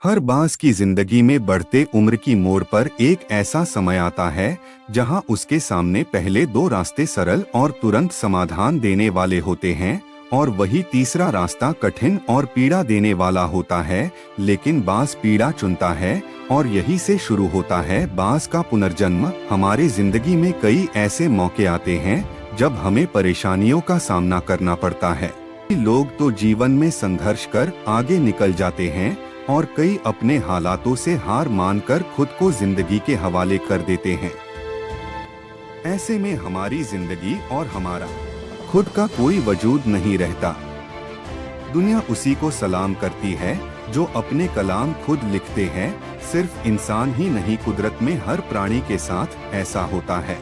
हर बांस की जिंदगी में बढ़ते उम्र की मोड़ पर एक ऐसा समय आता है जहां उसके सामने पहले दो रास्ते सरल और तुरंत समाधान देने वाले होते हैं और वही तीसरा रास्ता कठिन और पीड़ा देने वाला होता है। लेकिन बांस पीड़ा चुनता है और यही से शुरू होता है बांस का पुनर्जन्म। हमारे जिंदगी में कई ऐसे मौके आते हैं जब हमें परेशानियों का सामना करना पड़ता है। लोग तो जीवन में संघर्ष कर आगे निकल जाते हैं और कई अपने हालातों से हार मानकर खुद को जिंदगी के हवाले कर देते हैं। ऐसे में हमारी जिंदगी और हमारा खुद का कोई वजूद नहीं रहता। दुनिया उसी को सलाम करती है जो अपने कलाम खुद लिखते हैं। सिर्फ इंसान ही नहीं, कुदरत में हर प्राणी के साथ ऐसा होता है।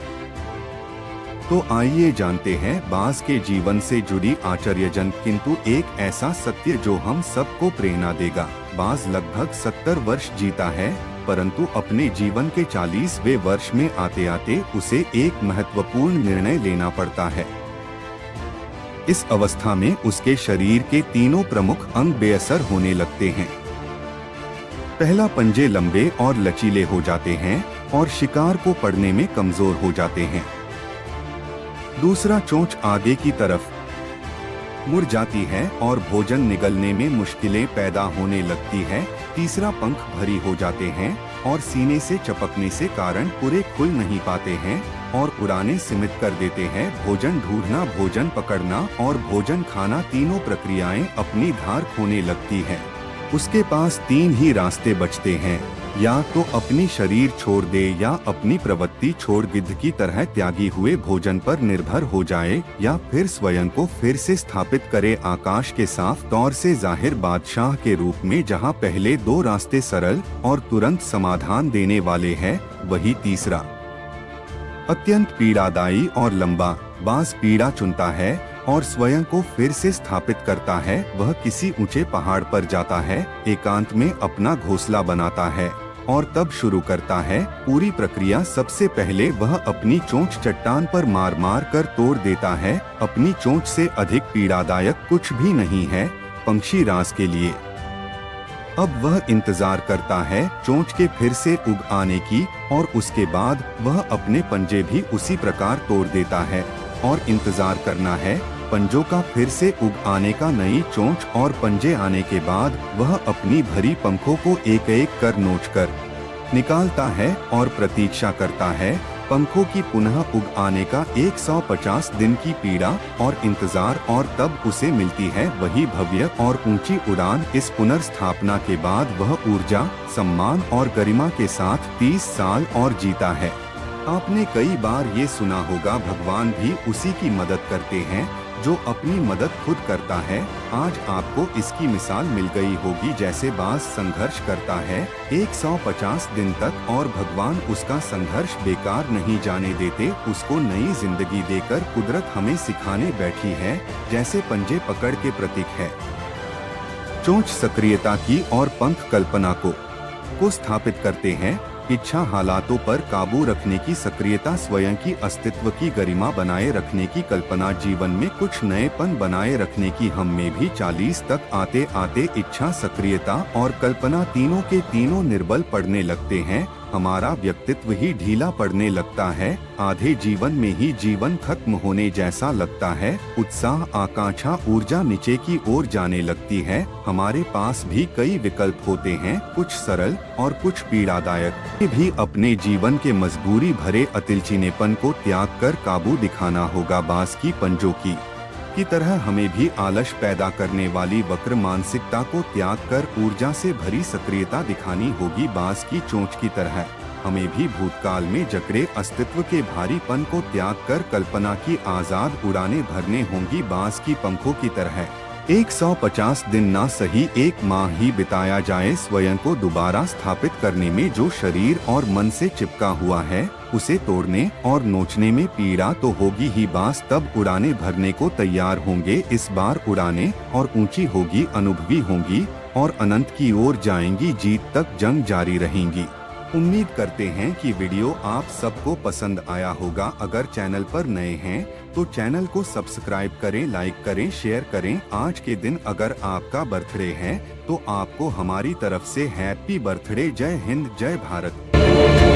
तो आइए जानते हैं बांस के जीवन से जुड़ी आश्चर्यजनक किंतु एक ऐसा सत्य जो हम सबको प्रेरणा देगा। बांस लगभग 70 वर्ष जीता है, परंतु अपने जीवन के 40वें वर्ष में आते आते उसे एक महत्वपूर्ण निर्णय लेना पड़ता है। इस अवस्था में उसके शरीर के तीनों प्रमुख अंग बेअसर होने लगते हैं। पहला, पंजे लंबे और लचीले हो जाते हैं और शिकार को पकड़ने में कमजोर हो जाते हैं। दूसरा, चोंच आगे की तरफ मुड़ जाती है और भोजन निगलने में मुश्किलें पैदा होने लगती है। तीसरा, पंख भरी हो जाते हैं और सीने से चपकने से कारण पूरे खुल नहीं पाते हैं और उड़ानें सीमित कर देते हैं। भोजन ढूंढना, भोजन पकड़ना और भोजन खाना, तीनों प्रक्रियाएं अपनी धार खोने लगती है। उसके पास 3 ही रास्ते बचते हैं, या तो अपनी शरीर छोड़ दे या अपनी प्रवृत्ति छोड़ गिद्ध की तरह त्यागी हुए भोजन पर निर्भर हो जाए, या फिर स्वयं को फिर से स्थापित करे आकाश के साफ तौर से जाहिर बादशाह के रूप में। जहां पहले 2 रास्ते सरल और तुरंत समाधान देने वाले हैं, वही तीसरा अत्यंत पीड़ादायी और लंबा। बांस पीड़ा चुनता है और स्वयं को फिर से स्थापित करता है। वह किसी ऊंचे पहाड़ पर जाता है, एकांत में अपना घोंसला बनाता है और तब शुरू करता है पूरी प्रक्रिया। सबसे पहले वह अपनी चोंच चट्टान पर मार मार कर तोड़ देता है। अपनी चोंच से अधिक पीड़ादायक कुछ भी नहीं है पंछी राज के लिए। अब वह इंतजार करता है चोंच के फिर से उग आने की और उसके बाद वह अपने पंजे भी उसी प्रकार तोड़ देता है और इंतजार करना है पंजों का फिर से उग आने का। नई चोंच और पंजे आने के बाद वह अपनी भरी पंखों को एक एक कर नोचकर निकालता है और प्रतीक्षा करता है पंखों की पुनः उग आने का। 150 दिन की पीड़ा और इंतजार और तब उसे मिलती है वही भव्य और ऊंची उड़ान। इस पुनर्स्थापना के बाद वह ऊर्जा, सम्मान और गरिमा के साथ 30 साल और जीता है। आपने कई बार ये सुना होगा, भगवान भी उसी की मदद करते हैं जो अपनी मदद खुद करता है। आज आपको इसकी मिसाल मिल गई होगी। जैसे बांस संघर्ष करता है 150 दिन तक और भगवान उसका संघर्ष बेकार नहीं जाने देते, उसको नई जिंदगी देकर कुदरत हमें सिखाने बैठी है। जैसे पंजे पकड़ के प्रतीक है, चोंच सक्रियता की और पंख कल्पना को स्थापित करते हैं। इच्छा हालातों पर काबू रखने की, सक्रियता स्वयं की अस्तित्व की गरिमा बनाए रखने की, कल्पना जीवन में कुछ नएपन बनाए रखने की। हम में भी 40 तक आते आते इच्छा, सक्रियता और कल्पना तीनों के तीनों निर्बल पड़ने लगते हैं। हमारा व्यक्तित्व ही ढीला पड़ने लगता है। आधे जीवन में ही जीवन खत्म होने जैसा लगता है। उत्साह, आकांक्षा, ऊर्जा नीचे की ओर जाने लगती है। हमारे पास भी कई विकल्प होते हैं, कुछ सरल और कुछ पीड़ादायक। भी अपने जीवन के मजबूरी भरे अतिलचीनेपन को त्याग कर काबू दिखाना होगा। बांस की पंजों की तरह हमें भी आलस पैदा करने वाली वक्र मानसिकता को त्याग कर ऊर्जा से भरी सक्रियता दिखानी होगी। बांस की चोंच की तरह हमें भी भूतकाल में जकड़े अस्तित्व के भारीपन को त्याग कर कल्पना की आजाद उड़ानें भरने होंगी। बांस की पंखों की तरह 150 दिन ना सही 1 माह ही बिताया जाए स्वयं को दोबारा स्थापित करने में। जो शरीर और मन से चिपका हुआ है उसे तोड़ने और नोचने में पीड़ा तो होगी ही। बांस तब उड़ाने भरने को तैयार होंगे। इस बार उड़ाने और ऊंची होगी, अनुभवी होंगी और अनंत की ओर जाएंगी। जीत तक जंग जारी रहेंगी। उम्मीद करते हैं कि वीडियो आप सबको पसंद आया होगा। अगर चैनल पर नए हैं तो चैनल को सब्सक्राइब करें, लाइक करें, शेयर करें। आज के दिन अगर आपका बर्थडे है तो आपको हमारी तरफ से हैप्पी बर्थडे। जय हिंद, जय भारत।